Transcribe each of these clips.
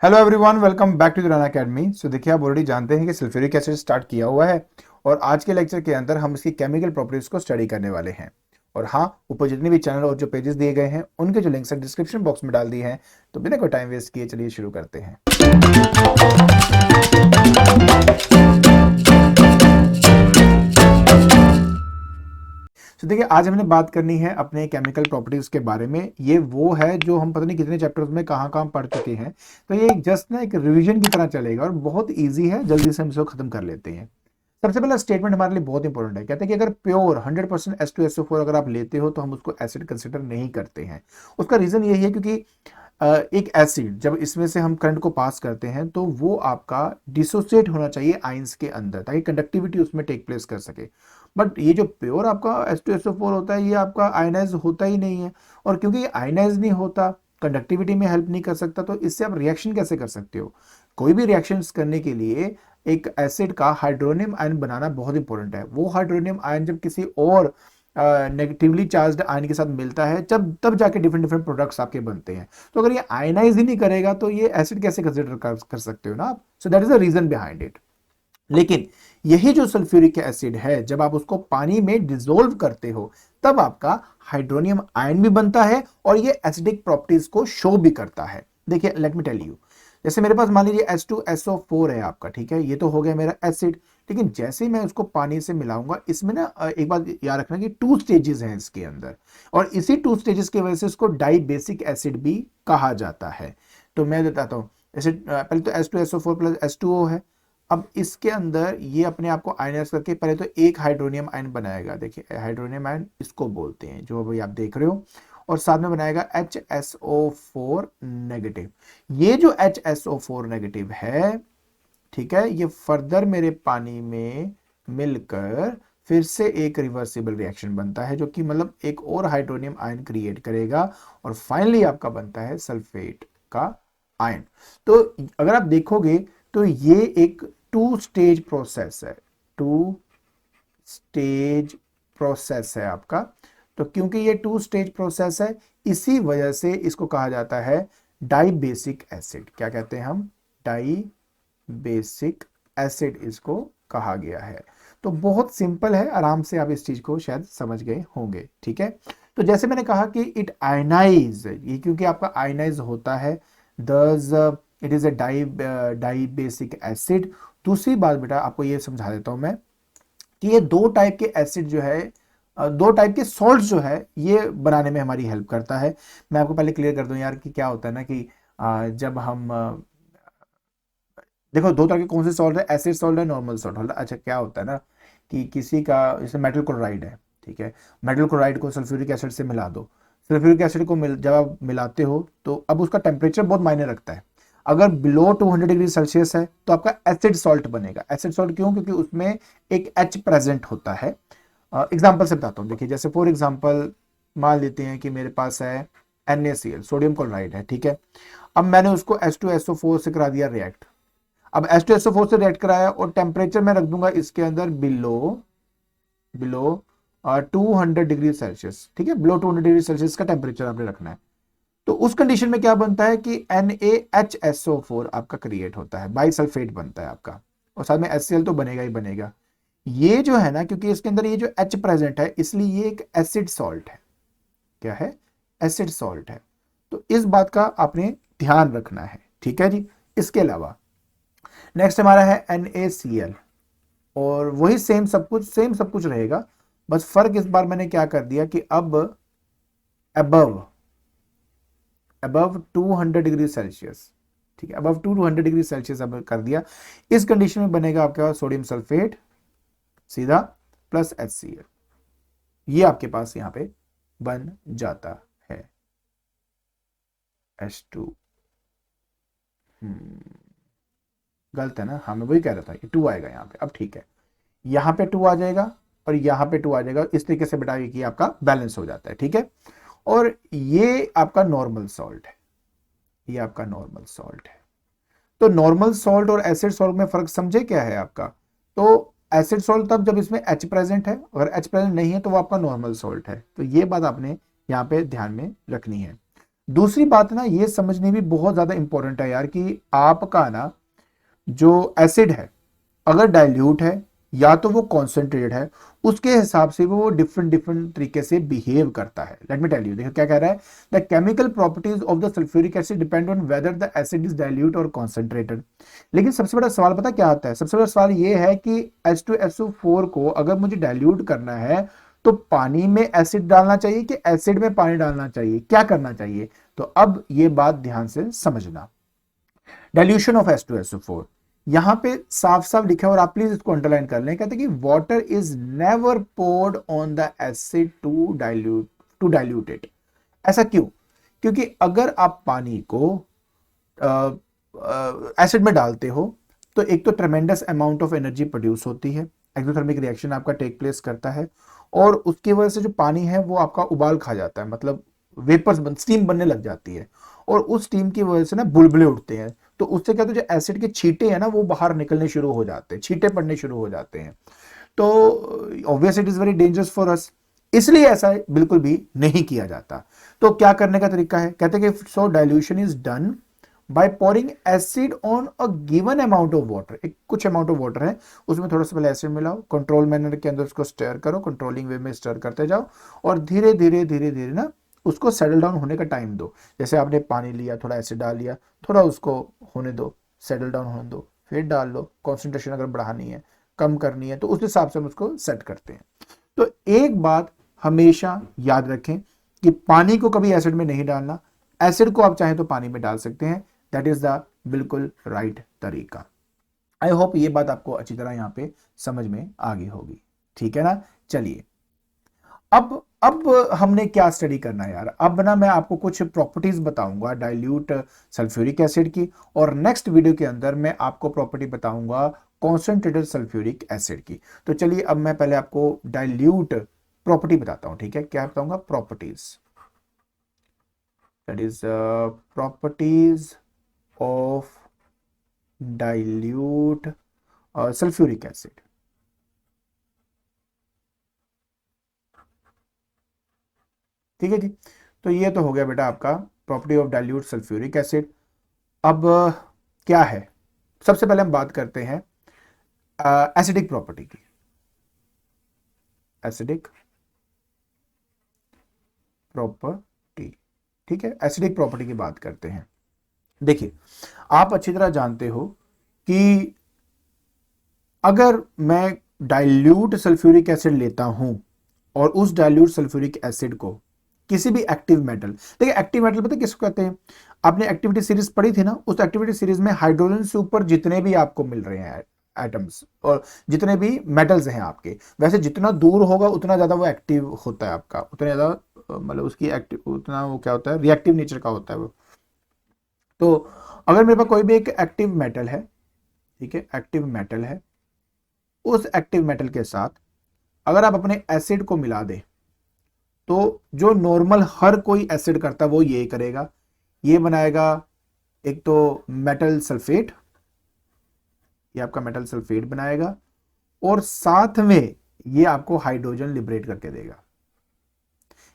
Hello everyone, welcome back to the Run Academy. So देखिए, आप already जानते हैं कि सल्फ्यूरिक एसिड स्टार्ट किया हुआ है और आज के लेक्चर के अंदर हम इसकी केमिकल प्रॉपर्टीज को स्टडी करने वाले हैं। और हाँ, ऊपर जितने भी चैनल और जो पेजेस दिए गए हैं उनके जो लिंक्स हैं डिस्क्रिप्शन बॉक्स में डाल दिए हैं। तो बिना कोई टाइम वेस्ट किए चलिए शुरू करते हैं। तो देखिए, आज हमने बात करनी है अपने केमिकल प्रॉपर्टीज के बारे में। ये वो है जो हम पता नहीं कितने चैप्टर्स में कहाँ कहाँ पढ़ चुके हैं। तो ये जस्ट ना एक रिवीजन की तरह चलेगा और बहुत ईजी है, जल्दी से हम इसको खत्म कर लेते हैं। सबसे पहला स्टेटमेंट हमारे लिए बहुत इंपॉर्टेंट है। कहते हैं कि अगर प्योर 100% H2SO4 अगर आप लेते हो तो हम उसको एसिड कंसिडर नहीं करते हैं। उसका रीजन यही है क्योंकि एक एसिड जब इसमें से हम करंट को पास करते हैं तो वो आपका डिसोसिएट होना चाहिए आइंस के अंदर, ताकि कंडक्टिविटी उसमें टेक प्लेस कर सके। बट ये जो प्योर आपका H2SO4 होता है ये आपका आयनाइज होता ही नहीं है। और क्योंकि ये आयनाइज नहीं होता, कंडक्टिविटी में हेल्प नहीं कर सकता, तो इससे आप रिएक्शन कैसे कर सकते हो? कोई भी रिएक्शन करने के लिए एक एसिड का हाइड्रोनियम आयन बनाना बहुत इंपॉर्टेंट है। वो हाइड्रोनियम आयन जब किसी और नेगेटिवली चार्ज्ड आयन के साथ मिलता है तब जाके डिफरेंट डिफरेंट प्रोडक्ट्स आपके बनते हैं। तो अगर ये आयनाइज ही नहीं करेगा तो ये एसिड कैसे कंसिडर कर सकते हो ना आप? So that is the reason behind it. लेकिन यही जो सल्फ्यूरिक एसिड है, जब आप उसको पानी में डिसोल्व करते हो तब आपका हाइड्रोनियम आयन भी बनता है और ये एसिडिक प्रॉपर्टीज को शो भी करता है। देखिए, लेट मी टेल यू। जैसे मेरे पास मान लीजिए H2SO4 है आपका, ठीक है, ये तो हो गया मेरा एसिड। लेकिन जैसे ही मैं उसको पानी से मिलाऊंगा, इसमें ना एक बात याद रखना कि 2 स्टेजेस हैं इसके अंदर, और इसी 2 स्टेजेस की वजह से इसको डाई बेसिक एसिड भी कहा जाता है। तो मैं बताता हूँ। जैसे पहले तो H2SO4 प्लस H2O है। अब इसके अंदर ये अपने आप को आयनाइज करके पहले तो एक हाइड्रोनियम आयन बनाएगा। देखिए, हाइड्रोनियम आयन इसको बोलते हैं, जो अभी आप देख रहे हो। और साथ में बनाएगा HSO4 नेगेटिव। ये जो HSO4 नेगेटिव है, ठीक है, ये फर्दर मेरे पानी में मिलकर फिर से एक रिवर्सिबल रिएक्शन बनता है, जो कि मतलब एक और हाइड्रोनियम आयन क्रिएट करेगा और फाइनली आपका बनता है सल्फेट का आयन। तो अगर आप देखोगे तो ये एक 2 स्टेज प्रोसेस है। 2 स्टेज प्रोसेस है आपका। तो क्योंकि ये 2 स्टेज प्रोसेस है, इसी वजह से इसको कहा जाता है डाई बेसिक एसिड। क्या कहते हैं हम? डाई बेसिक एसिड इसको कहा गया है। तो बहुत सिंपल है, आराम से आप इस चीज को शायद समझ गए होंगे। ठीक है, तो जैसे मैंने कहा कि इट आयनाइज, ये क्योंकि आपका आयनाइज होता है, thus it is a dibasic acid. दूसरी बात बेटा आपको ये समझा देता हूं मैं कि ये 2 टाइप के एसिड जो है, 2 टाइप के सॉल्ट जो है, ये बनाने में हमारी हेल्प करता है। मैं आपको पहले क्लियर कर दूं यार कि क्या होता है ना कि जब हम देखो, 2 तरह के कौन से सॉल्ट है, एसिड सॉल्ट है, नॉर्मल सॉल्ट है। अच्छा, क्या होता है ना कि किसी का जैसे मेटल क्लोराइड है, ठीक है, मेटल क्लोराइड को सल्फ्यूरिक एसिड से मिला दो। सल्फ्यूरिक एसिड को जब आप मिलाते हो तो अब उसका टेम्परेचर बहुत मायने रखता है। अगर बिलो 200 डिग्री सेल्सियस है तो आपका एसिड सॉल्ट बनेगा। एसिड सॉल्ट क्यों? क्योंकि उसमें एक एच प्रेजेंट होता है। एग्जाम्पल से बताता हूँ। देखिए, जैसे फॉर एग्जाम्पल मान लेते हैं कि मेरे पास है NaCl, सोडियम क्लोराइड है, ठीक है। अब मैंने उसको H2SO4 से करा दिया रिएक्ट। अब H2SO4 से रिएक्ट कराया और टेम्परेचर मैं रख दूंगा इसके अंदर बिलो बिलो 200 डिग्री सेल्सियस, ठीक है, बिलो 200 डिग्री सेल्सियस का टेम्परेचर आपने रखना है। तो उस कंडीशन में क्या बनता है कि NaHSO4 आपका क्रिएट होता है, बाई सल्फेट बनता है आपका, और साथ में HCl तो बनेगा ही बनेगा। ये जो है ना, क्योंकि इसके अंदर ये जो H प्रेजेंट है, इसलिए ये एक एसिड सॉल्ट है। क्या है? एसिड सॉल्ट है। तो इस बात का आपने ध्यान रखना है, ठीक है जी। इसके अलावा नेक्स्ट हमारा है NaCl, और वही सेम सब कुछ रहेगा। बस फर्क इस बार मैंने क्या कर दिया कि अब अबव अबव 200 डिग्री सेल्सियस, ठीक है, अबव 200 डिग्री सेल्सियस अब कर दिया। इस कंडीशन में बनेगा आपके पास सोडियम सल्फेट सीधा प्लस HCl। ये आपके पास यहां पे बन जाता है H2। गलत है ना? हाँ, मैं वही कह रहा था कि 2 आएगा यहाँ पे। अब ठीक है, यहाँ पे 2 आ जाएगा और यहाँ पे 2 आ जाएगा। इस तरीके से बेटा कि आपका बैलेंस हो जाता है, ठीक है। और ये आपका नॉर्मल सॉल्ट है, ये आपका नॉर्मल सॉल्ट है। तो नॉर्मल सॉल्ट और एसिड सॉल्ट में फर्क समझे क्या है आपका? तो एसिड सॉल्ट तब जब इसमें H प्रेजेंट है, अगर H प्रेजेंट नहीं है तो वो आपका नॉर्मल सॉल्ट है। तो ये बात आपने यहाँ पे ध्यान में रखनी है। दूसरी बात ना ये समझनी भी बहुत ज्यादा इंपॉर्टेंट है यार कि आपका ना जो एसिड है अगर डाइल्यूट है या तो वो कॉन्सेंट्रेटेड है, उसके हिसाब से वो डिफरेंट डिफरेंट तरीके से बिहेव करता है। लेट मी टेल यू, देखो क्या कह रहा है, the chemical properties of the sulphuric acid depend on whether the acid is dilute और कॉन्सेंट्रेटेड। लेकिन सबसे बड़ा सवाल पता क्या आता है, सबसे बड़ा सवाल ये है कि H2SO4 को अगर मुझे डाइल्यूट करना है तो पानी में एसिड डालना चाहिए कि एसिड में पानी डालना चाहिए, क्या करना चाहिए? तो अब ये बात ध्यान से समझना। डाइल्यूशन ऑफ H2SO4 यहां पे साफ साफ लिखा है और आप प्लीज इसको अंडरलाइन कर लें, कहते हैं कि water is never poured on the acid to dilute it. ऐसा क्यों? क्योंकि अगर आप पानी को एसिड में डालते हो तो एक तो ट्रेमेंडस अमाउंट ऑफ एनर्जी प्रोड्यूस होती है, एक्सोथर्मिक रिएक्शन आपका टेक प्लेस करता है, और उसकी वजह से जो पानी है वो आपका उबाल खा जाता है, मतलब वेपर्स स्टीम बनने लग जाती है, और उस स्टीम की वजह से ना बुलबुले उठते हैं। तो उससे क्या होता है, जो एसिड के छींटे हैं ना वो बाहर निकलने शुरू हो जाते हैं, छींटे पड़ने शुरू हो जाते हैं। तो obvious it is very dangerous for us, इसलिए ऐसा बिल्कुल भी नहीं किया जाता। तो क्या करने का तरीका है, कहते हैं कि so dilution is done by pouring acid on a given amount of water. एक कुछ अमाउंट ऑफ वाटर है, उसमें थोड़ा सा पहले एसिड मिलाओ, कंट्रोल मैनर के अंदर उसको स्टर करो, कंट्रोलिंग वे में स्टर करते जाओ, और धीरे धीरे धीरे धीरे ना उसको सेटल डाउन होने का टाइम दो। जैसे आपने पानी लिया, थोड़ा एसिड डाल लिया, थोड़ा उसको होने दो, सेटल डाउन होने दो, फिर डाल लो। कॉन्सेंट्रेशन अगर बढ़ानी है, कम करनी है, तो उस हिसाब से हम उसको सेट करते हैं। तो एक बात हमेशा याद रखें कि पानी को कभी एसिड में नहीं डालना, एसिड को आप चाहें तो पानी में डाल सकते हैं, दैट इज द बिल्कुल राइट तरीका। आई होप ये बात आपको अच्छी तरह यहां पे समझ में आ गई होगी, ठीक है ना। चलिए अब हमने क्या स्टडी करना है यार, अब ना मैं आपको कुछ प्रॉपर्टीज बताऊंगा डाइल्यूट सल्फ्यूरिक एसिड की, और नेक्स्ट वीडियो के अंदर मैं आपको प्रॉपर्टी बताऊंगा कॉन्सेंट्रेटेड सल्फ्यूरिक एसिड की। तो चलिए अब मैं पहले आपको डाइल्यूट प्रॉपर्टी बताता हूं, ठीक है। क्या बताऊंगा? Properties, that is properties of dilute sulphuric acid. ठीक है जी। तो ये तो हो गया बेटा आपका property of dilute sulphuric acid. अब क्या है, सबसे पहले हम बात करते हैं एसिडिक प्रॉपर्टी की। एसिडिक प्रॉपर्टी, ठीक है, एसिडिक प्रॉपर्टी की बात करते हैं। देखिए, आप अच्छी तरह जानते हो कि अगर मैं डाइल्यूट सल्फ्यूरिक एसिड लेता हूं और उस डाइल्यूट सल्फ्यूरिक एसिड को किसी भी एक्टिव मेटल, देखिए एक्टिव मेटल पता है किसको कहते हैं? आपने एक्टिविटी सीरीज पढ़ी थी ना, उस एक्टिविटी सीरीज में हाइड्रोजन से ऊपर जितने भी आपको मिल रहे हैं एटम्स और जितने भी मेटल्स हैं आपके, वैसे जितना दूर होगा उतना ज्यादा वो एक्टिव होता है आपका, उतना ज्यादा मतलब उसकी एक्टिव, उतना वो क्या होता है, रिएक्टिव नेचर का होता है वो। तो अगर मेरे पास कोई भी एक एक्टिव मेटल है, ठीक है, एक्टिव मेटल है, उस एक्टिव मेटल के साथ अगर आप अपने एसिड को मिला दे, तो जो नॉर्मल हर कोई एसिड करता है वो ये करेगा, ये बनाएगा एक तो मेटल सल्फेट, ये आपका मेटल सल्फेट बनाएगा, और साथ में ये आपको हाइड्रोजन लिबरेट करके देगा।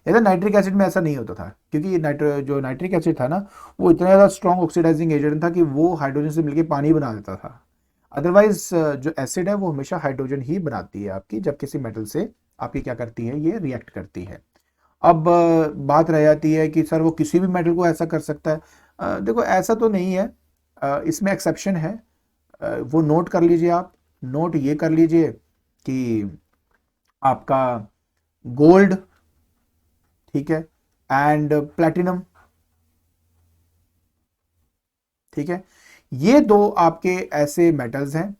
यदि नाइट्रिक एसिड में ऐसा नहीं होता था, क्योंकि जो नाइट्रिक एसिड था ना वो इतना ज़्यादा स्ट्रॉन्ग ऑक्सीडाइजिंग एजेंट था कि वो हाइड्रोजन से मिलकर पानी बना देता था। अदरवाइज जो एसिड है वो हमेशा हाइड्रोजन ही बनाती है आपकी, जब किसी मेटल से आपकी क्या करती है, ये रिएक्ट करती है। अब बात रह जाती है कि सर वो किसी भी मेटल को ऐसा कर सकता है। देखो ऐसा तो नहीं है, इसमें एक्सेप्शन है। वो नोट कर लीजिए, आप नोट ये कर लीजिए कि आपका गोल्ड, ठीक है, एंड प्लेटिनम, ठीक है, ये दो आपके ऐसे मेटल्स हैं,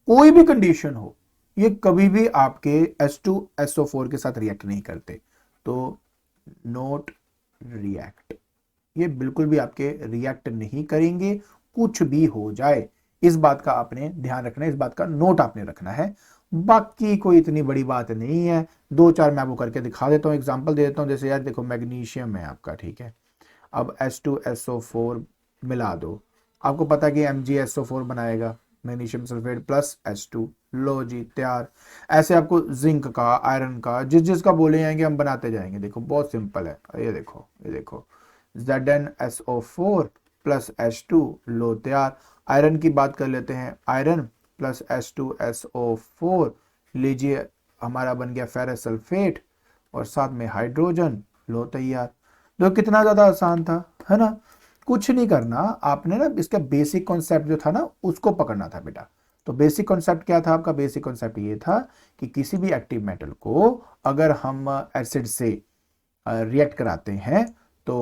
कोई भी कंडीशन हो ये कभी भी आपके H2SO4 के साथ रिएक्ट नहीं करते। तो नोट रिएक्ट, ये बिल्कुल भी आपके रिएक्ट नहीं करेंगे, कुछ भी हो जाए। इस बात का आपने ध्यान रखना है, इस बात का नोट आपने रखना है। बाकी कोई इतनी बड़ी बात नहीं है, दो चार मैं आपको करके दिखा देता हूँ, एग्जांपल दे देता हूँ। जैसे यार देखो मैग्नीशियम है आपका, ठीक है, अब H2SO4 मिला दो, आपको पता है कि MgSO4 बनाएगा, मैग्नीशियम सल्फेट प्लस H2, लो जी तैयार। ऐसे आपको जिंक का, आयरन का, जिस जिसका बोले जाएंगे हम बनाते जाएंगे। देखो बहुत सिंपल है, ये देखो, ये देखो, ZnSO4 प्लस H2, लो तैयार। आयरन की बात कर लेते हैं, आयरन प्लस H2SO4, लीजिए हमारा बन गया फेरस सल्फेट और साथ में हाइड्रोजन, लो तैयार। तो कितना ज्यादा आसान था, है ना। कुछ नहीं करना आपने ना, इसका बेसिक कॉन्सेप्ट जो था ना उसको पकड़ना था बेटा। तो बेसिक कॉन्सेप्ट क्या था आपका? बेसिक कॉन्सेप्ट ये था कि किसी भी एक्टिव मेटल को अगर हम एसिड से रिएक्ट कराते हैं तो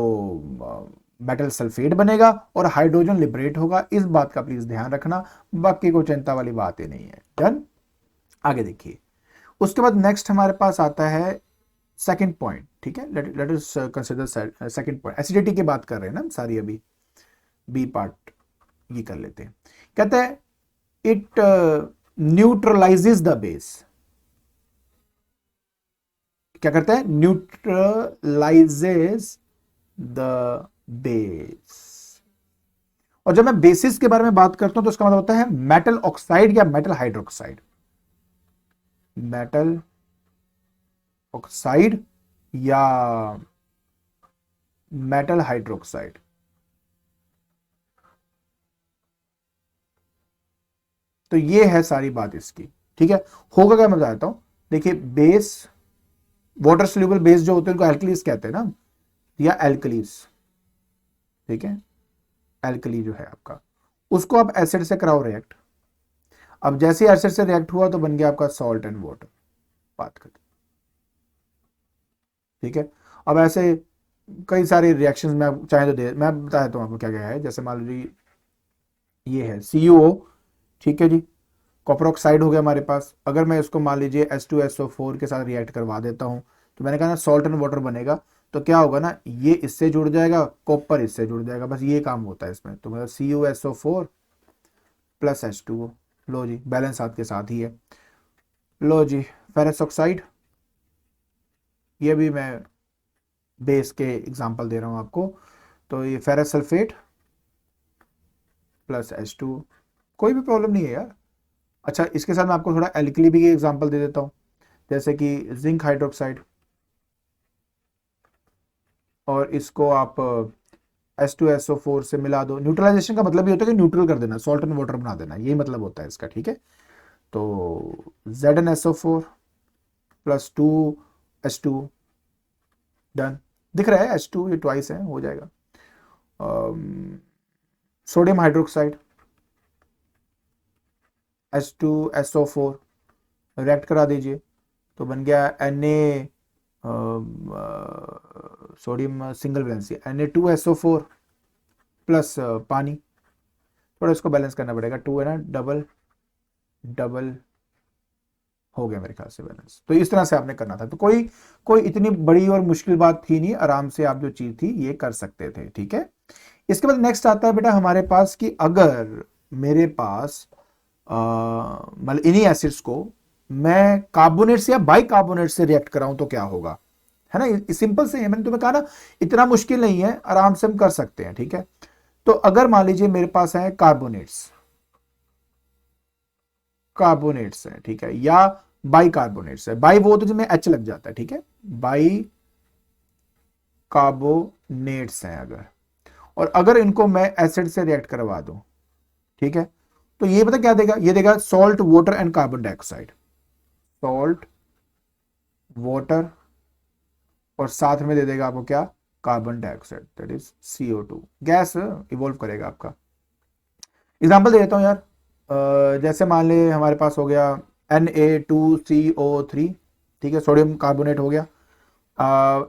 मेटल सल्फेट बनेगा और हाइड्रोजन लिबरेट होगा। इस बात का प्लीज ध्यान रखना, बाकी कोई चिंता वाली बात ही नहीं है। डन। आगे देखिए, उसके बाद नेक्स्ट हमारे पास आता है सेकंड पॉइंट। ठीक है, let us consider second point. Acidity की बात कर रहे हैं ना हम सारी, अभी बी पार्ट ये कर लेते हैं। कहते हैं इट न्यूट्रलाइजेस द बेस। क्या करता है? Neutralises the base. और जब मैं बेसिस के बारे में बात करता हूं तो इसका मतलब होता है मेटल ऑक्साइड या मेटल हाइड्रोक्साइड। मेटल ऑक्साइड या मेटल हाइड्रोक्साइड। तो ये है सारी बात इसकी। ठीक है, होगा क्या मैं बताता हूं। देखिए बेस, वाटर सोल्यूबल बेस जो होते हैं उनको एल्कलीज कहते हैं ना, या एल्कलीज। ठीक है, एल्कली जो है आपका, उसको आप एसिड से कराओ रिएक्ट। अब जैसे ही एसिड से रिएक्ट हुआ तो बन गया आपका सॉल्ट एंड वाटर। बात करते, ठीक है। अब ऐसे कई सारे रिएक्शंस में आप चाहे तो दे, मैं बता देता हूं आपको क्या क्या है। जैसे मान लीजिए ये है CuO, ठीक है जी, कॉपर ऑक्साइड हो गया हमारे पास। अगर मैं इसको मान लीजिए H2SO4 के साथ रिएक्ट करवा देता हूं तो मैंने कहा ना सॉल्ट एंड वाटर बनेगा। तो क्या होगा ना, ये इससे जुड़ जाएगा, कॉपर इससे जुड़ जाएगा, बस ये काम होता है इसमें। तो मतलब CuSO4 प्लस H2O, लो जी बैलेंस हाथ के साथ ही है। लो जी फेरस ऑक्साइड, ये भी मैं बेस के एग्जांपल दे रहा हूं आपको। तो ये फेरस सल्फेट प्लस H2O, कोई भी प्रॉब्लम नहीं है यार। अच्छा, इसके साथ मैं आपको थोड़ा एल्कली भी एग्जांपल दे देता हूं, जैसे कि जिंक हाइड्रोक्साइड, और इसको आप H2SO4 से मिला दो। न्यूट्रलाइजेशन का मतलब ये होता है कि न्यूट्रल कर देना, सॉल्ट एंड वाटर बना देना, यही मतलब होता है इसका। ठीक है, तो ZnSO4 प्लस 2H2, डन। दिख रहा है H2, ये ट्वाइस है, हो जाएगा। सोडियम हाइड्रोक्साइड H2SO4 रिएक्ट करा दीजिए तो बन गया Na, sodium single valency Na2SO4 plus पानी। थोड़ा इसको बैलेंस करना पड़ेगा, 2 है ना, डबल डबल हो गया मेरे ख्याल से बैलेंस। तो इस तरह से आपने करना था। तो कोई कोई इतनी बड़ी और मुश्किल बात थी नहीं, आराम से आप जो चीज थी ये कर सकते थे। ठीक है, इसके बाद नेक्स्ट आता है बेटा हमारे पास कि अगर मेरे पास मतलब इन्हीं एसिड्स को मैं कार्बोनेट से या बाइकार्बोनेट से रिएक्ट कराऊं तो क्या होगा, है ना। सिंपल से है, मैंने तुम्हें कहा ना इतना मुश्किल नहीं है, आराम से हम कर सकते हैं। ठीक है, तो अगर मान लीजिए मेरे पास है कार्बोनेट्स, कार्बोनेट्स है, ठीक है, या बाइकार्बोनेट्स है। बाई वो तो जिसमें H लग जाता है, ठीक है, बाई कार्बोनेट्स हैं अगर, और अगर इनको मैं एसिड से रिएक्ट करवा दूं, ठीक है, तो ये पता क्या देगा? ये देगा salt water and carbon dioxide. Salt water और साथ में दे देगा आपको क्या? Carbon dioxide, that is CO2 gas evolve करेगा आपका। एग्जाम्पल दे देता हूं यार, जैसे मान ले हमारे पास हो गया Na2CO3, ठीक है, सोडियम कार्बोनेट हो गया,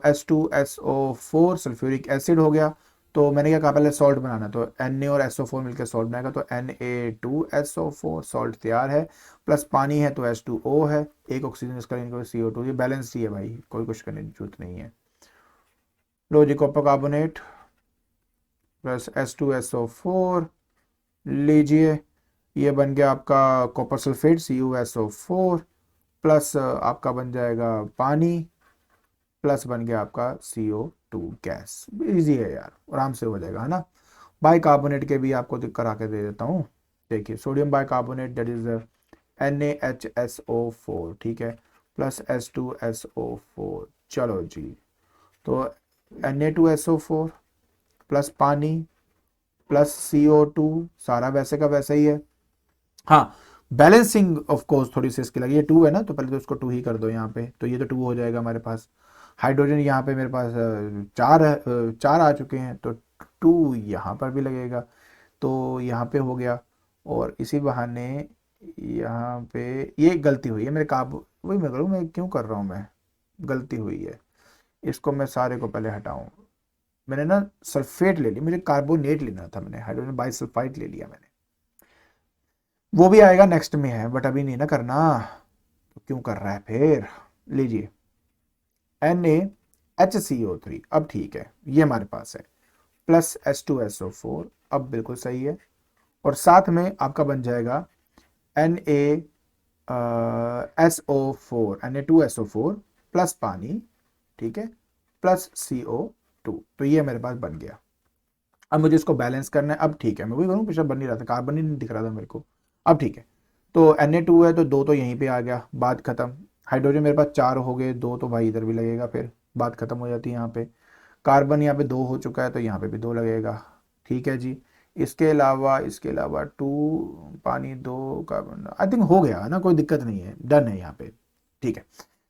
H2SO4 सल्फ्यूरिक एसिड हो गया। तो मैंने क्या कहा, पहले सॉल्ट बनाना, तो Na और SO4 मिलकर सॉल्ट बनाएगा, तो Na2SO4 सॉल्ट तैयार है, प्लस पानी है तो H2O है, एक ऑक्सीजन इसका, इनको CO2, ये बैलेंस ही है भाई, कोई कुछ करने की जरूरत नहीं है। लो जी कॉपर कार्बोनेट प्लस H2SO4, लीजिए ये बन गया आपका कॉपर सल्फेट CuSO4 प्लस आपका बन जाएगा पानी, प्लस बन गया आपका CO2 गैस। इजी है यार, आराम से हो जाएगा, है ना। बाइकार्बोनेट के भी आपको करा के दे देता हूँ। देखिए sodium bicarbonate that is NaHSO4, ठीक है, प्लस H2SO4, चलो जी, तो Na2SO4 प्लस पानी प्लस CO2, सारा वैसे का वैसा ही है। हाँ, बैलेंसिंग ऑफ कोर्स थोड़ी सी इसकी लगी है, 2 है ना, तो पहले तो इसको 2 ही कर दो यहाँ पे, तो ये तो 2 हो जाएगा हमारे पास। हाइड्रोजन यहाँ पे मेरे पास 4 है, 4 आ चुके हैं, तो 2 यहाँ पर भी लगेगा, तो यहाँ पे हो गया। और इसी बहाने यहाँ पे ये गलती हुई है मेरे वही मैं करूँ, मैं क्यों कर रहा हूँ, मैं गलती हुई है, इसको मैं सारे को पहले हटाऊँ। मैंने ना सल्फेट ले लिया, मुझे कार्बोनेट लेना था, मैंने हाइड्रोजन बाइसल्फाइड ले लिया मैंने, वो भी आएगा नेक्स्ट में है, बट अभी नहीं ना करना, तो क्यों कर रहा है फिर। लीजिए NaHCO3, अब ठीक है, ये हमारे पास है, प्लस H2SO4, अब बिल्कुल सही है। और साथ में आपका बन जाएगा Na2SO4 प्लस पानी, ठीक है, प्लस CO2, तो ये मेरे पास बन गया। अब मुझे इसको बैलेंस करना है, अब ठीक है, मैं वही करूँ, पिछले बन नहीं रहा था, कार्बन ही नहीं दिख रहा था मेरे को, अब ठीक है। तो Na2 है तो 2 तो यहीं पे आ गया, बात खत्म। हाइड्रोजन मेरे पास 4 हो गए, 2 तो भाई इधर भी लगेगा, फिर बात खत्म हो जाती है यहाँ पे। कार्बन यहाँ पे 2 हो चुका है, तो यहाँ पे भी 2 लगेगा, ठीक है जी। इसके अलावा 2 पानी 2 कार्बन, आई थिंक हो गया है ना, कोई दिक्कत नहीं है, डन है यहाँ पे, ठीक है।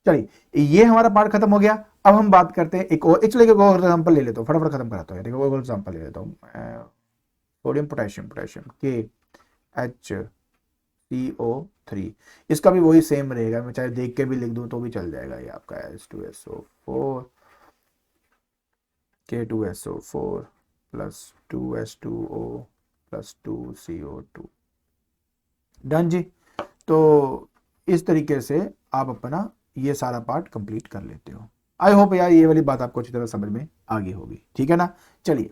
चलिए ये हमारा पार्ट खत्म हो गया। अब हम बात करते हैं एक और, एक और एग्जाम्पल ले लेता हूँ, फटाफट खत्म कराता हूँ, देखो और एग्जाम्पल ले लेता हूँ। सोडियम पोटेशियम KHCO3, इसका भी वही सेम रहेगा, मैं चाहे देख के भी लिख दूं तो भी चल जाएगा, ये आपका H2SO4 K2SO4 plus 2H2O plus 2CO2, done जी। तो इस तरीके से आप अपना ये सारा पार्ट कंप्लीट कर लेते हो। आई होप यार ये वाली बात आपको अच्छी तरह समझ में आ गई होगी, ठीक है ना। चलिए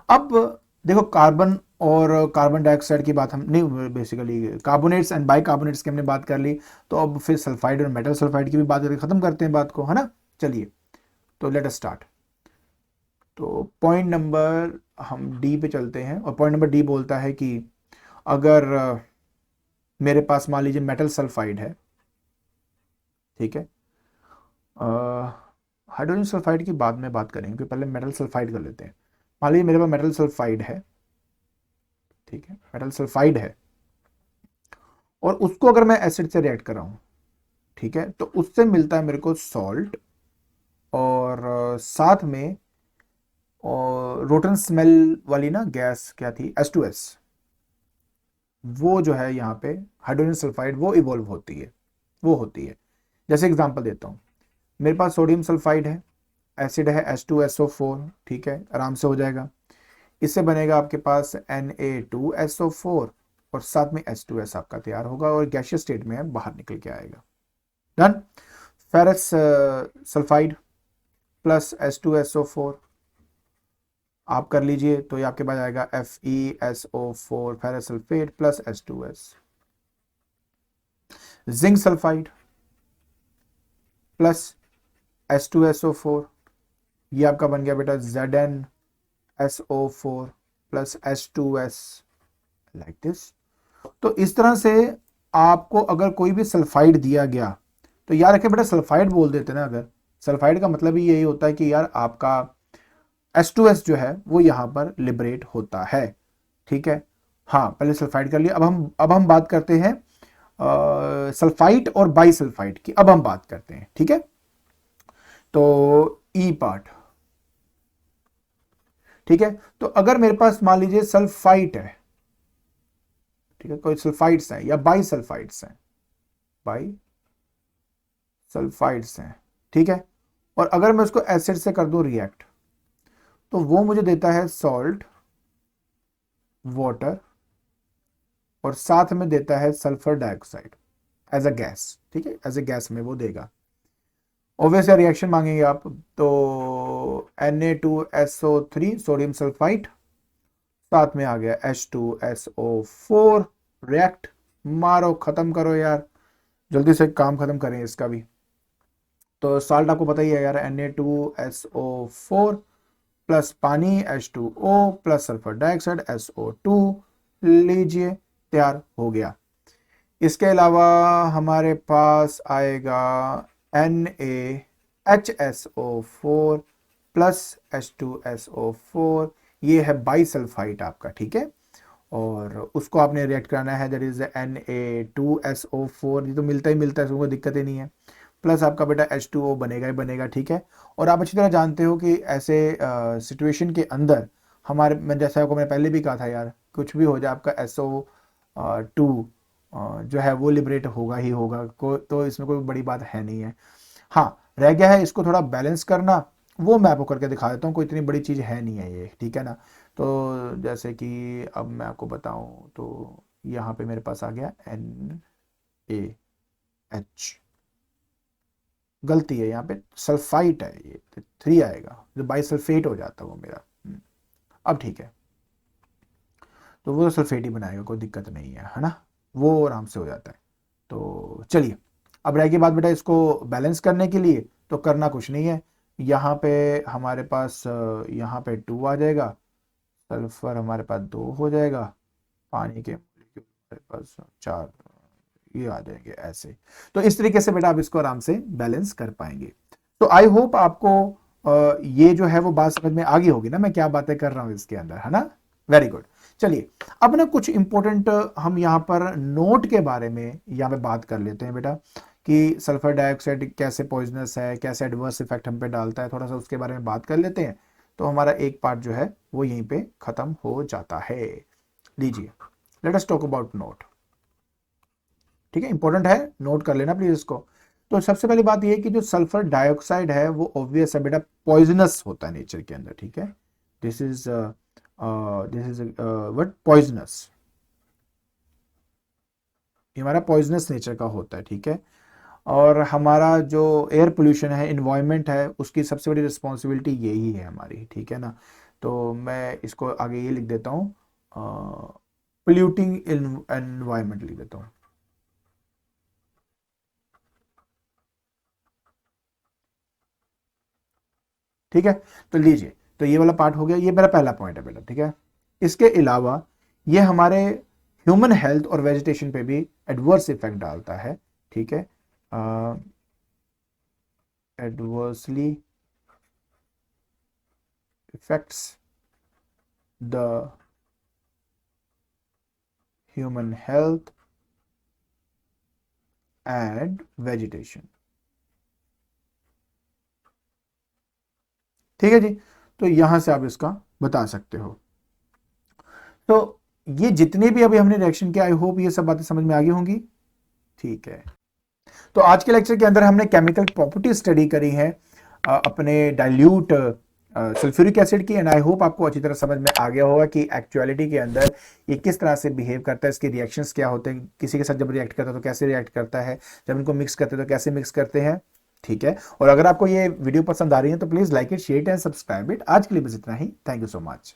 अब देखो, कार्बन और कार्बन डाइऑक्साइड की बात हम नहीं, बेसिकली कार्बोनेट्स एंड बाइकार्बोनेट्स की हमने बात कर ली, तो अब फिर सल्फाइड और मेटल सल्फाइड की भी बात करके खत्म करते हैं बात को, है ना। चलिए तो लेट अस स्टार्ट। तो पॉइंट नंबर हम डी पे चलते हैं, और पॉइंट नंबर डी बोलता है कि अगर मेरे पास मान लीजिए मेटल सल्फाइड है, ठीक है, हाइड्रोजन सल्फाइड की बाद में बात करेंगे, क्योंकि पहले मेटल सल्फाइड कर लेते हैं। मान लीजिए मेरे पास मेटल सल्फाइड है, ठीक है, मेटल सल्फाइड है, और उसको अगर मैं एसिड से रिएक्ट कर रहा हूं, ठीक है, तो उससे मिलता है मेरे को सॉल्ट, और साथ में और रोटन स्मेल वाली ना गैस क्या थी, H2S, वो जो है यहाँ पे हाइड्रोजन सल्फाइड वो इवॉल्व होती है, वो होती है। जैसे एग्जांपल देता हूँ, मेरे पास सोडियम सल्फाइड है, एसिड है H2SO4, ठीक है, आराम से हो जाएगा। इससे बनेगा आपके पास Na2SO4, और साथ में H2S आपका तैयार होगा, और गैसियस स्टेट में बाहर निकल के आएगा, done. Ferrous sulphide plus H2SO4 आप कर लीजिए, तो ये आपके पास आएगा FeSO4 ferrous sulphate plus H2S। Zinc sulphide plus H2SO4, ये आपका बन गया बेटा ZnSO4 plus H2S, like this. तो इस तरह से आपको अगर कोई भी सल्फाइड दिया गया, तो याद रखें बेटा, सल्फाइड बोल देते ना अगर, सल्फाइड का मतलब ही यही होता है कि यार आपका H2S जो है वो यहां पर लिबरेट होता है, ठीक है। हाँ, पहले सल्फाइड कर लिया, अब हम बात करते हैं सल्फाइड और बाइसल्फाइड की, अब हम बात करते हैं, ठीक है। तो ई पार्ट, ठीक है, तो अगर मेरे पास मान लीजिए सल्फाइड है, ठीक है, कोई सल्फाइड्स हैं या बाइसल्फाइड्स हैं, बाई सल्फाइड्स हैं, ठीक है, और अगर मैं उसको एसिड से कर दूं रिएक्ट, तो वो मुझे देता है सॉल्ट, वाटर, और साथ में देता है sulphur dioxide as a gas, ठीक है, एज अ गैस में वो देगा। ऑब्वियसली रिएक्शन मांगेंगे आप, तो Na2SO3 सोडियम सल्फाइड, साथ में आ गया H2SO4, रिएक्ट, मारो, खत्म करो यार, जल्दी से काम खत्म करें इसका भी। तो साल्ट आपको पता ही है यार, Na2SO4 प्लस पानी H2O plus sulphur dioxide SO2, लीजिए तैयार हो गया। इसके अलावा हमारे पास आएगा NaHSO4 प्लस H2SO4, ये है बाइसल्फाइड आपका, ठीक है, और उसको आपने रिएक्ट कराना है, दैट इज Na2SO4, ये तो मिलता ही मिलता है, उसको दिक्कत ही नहीं है, प्लस आपका बेटा H2O बनेगा ही बनेगा, ठीक है। और आप अच्छी तरह जानते हो कि ऐसे सिचुएशन के अंदर हमारे, मैं जैसे आपको मैं पहले भी कहा था यार, कुछ भी हो जाए आपका SO2 जो है वो लिबरेट होगा ही होगा, तो इसमें कोई बड़ी बात है नहीं है। हाँ, रह गया है इसको थोड़ा बैलेंस करना, वो मैं आपको करके दिखा देता हूँ, कोई इतनी बड़ी चीज़ है नहीं है ये, ठीक है ना। तो जैसे कि अब मैं आपको बताऊँ तो यहाँ पे मेरे पास आ गया NaH, गलती है यहाँ पे, सल्फाइट है ये, 3 आएगा, जो बाइसल्फेट हो जाता है वो मेरा। अब ठीक है, तो वो सल्फेट ही बनाएगा, कोई दिक्कत नहीं है ना, वो आराम से हो जाता है। तो चलिए, अब रह गई बात बेटा इसको बैलेंस करने के लिए, तो करना कुछ नहीं है, यहाँ पे हमारे पास यहाँ पे 2 आ जाएगा, सल्फर हमारे पास 2 हो जाएगा, पानी के हमारे पास 4 ये आ जाएंगे ऐसे। तो इस तरीके से बेटा आप इसको आराम से बैलेंस कर पाएंगे। तो आई होप आपको ये जो है वो बात समझ में आ गई होगी ना, मैं क्या बातें कर रहा हूँ इसके अंदर, है ना। Very good. चलिए, अब ना कुछ इंपॉर्टेंट हम यहाँ पर नोट के बारे में यहाँ पे बात कर लेते हैं बेटा, कि सल्फर डाइऑक्साइड कैसे पॉइजनस है, कैसे एडवर्स इफेक्ट हम पे डालता है, थोड़ा सा उसके बारे में बात कर लेते हैं। तो हमारा एक पार्ट जो है वो यहीं पे खत्म हो जाता है। लीजिए, let us talk about note, ठीक है, इंपॉर्टेंट है, नोट कर लेना प्लीज इसको। तो सबसे पहली बात ये है कि जो सल्फर डाइऑक्साइड है वो ऑब्वियस है बेटा पॉइजनस होता है नेचर के अंदर, ठीक है। दिस इज व्हाट पॉइजनस, ये हमारा पॉइजनस नेचर का होता है, ठीक है। और हमारा जो एयर पोल्यूशन है, इन्वायरमेंट है, उसकी सबसे बड़ी रिस्पॉन्सिबिलिटी यही है हमारी, ठीक है ना। तो मैं इसको आगे ये लिख देता हूँ, पोल्यूटिंग एनवायरमेंट लिख देता हूँ, ठीक है। तो लीजिए, तो ये वाला पार्ट हो गया, ये मेरा पहला पॉइंट है बेटा, ठीक है। इसके अलावा ये हमारे ह्यूमन हेल्थ और वेजिटेशन पे भी एडवर्स इफेक्ट डालता है, ठीक है। Adversely effects the human health and vegetation, ठीक है जी। तो यहां से आप इसका बता सकते हो। तो ये जितने भी अभी हमने रिएक्शन किया, आई होप ये सब बातें समझ में आ गई होंगी, ठीक है। तो आज के लेक्चर के अंदर हमने केमिकल प्रॉपर्टी स्टडी करी है अपने डाइल्यूट सल्फ्यूरिक एसिड की, एंड आई होप आपको अच्छी तरह समझ में आ गया होगा कि एक्चुअलिटी के अंदर ये किस तरह से बिहेव करता है, इसके रिएक्शंस क्या होते हैं, किसी के साथ जब रिएक्ट करता है तो कैसे रिएक्ट करता है, जब इनको मिक्स करते हैं तो कैसे मिक्स करते हैं, ठीक है। और अगर आपको ये वीडियो पसंद आ रही है तो please like it, share and subscribe it. आज के लिए बस इतना ही, थैंक यू सो मच।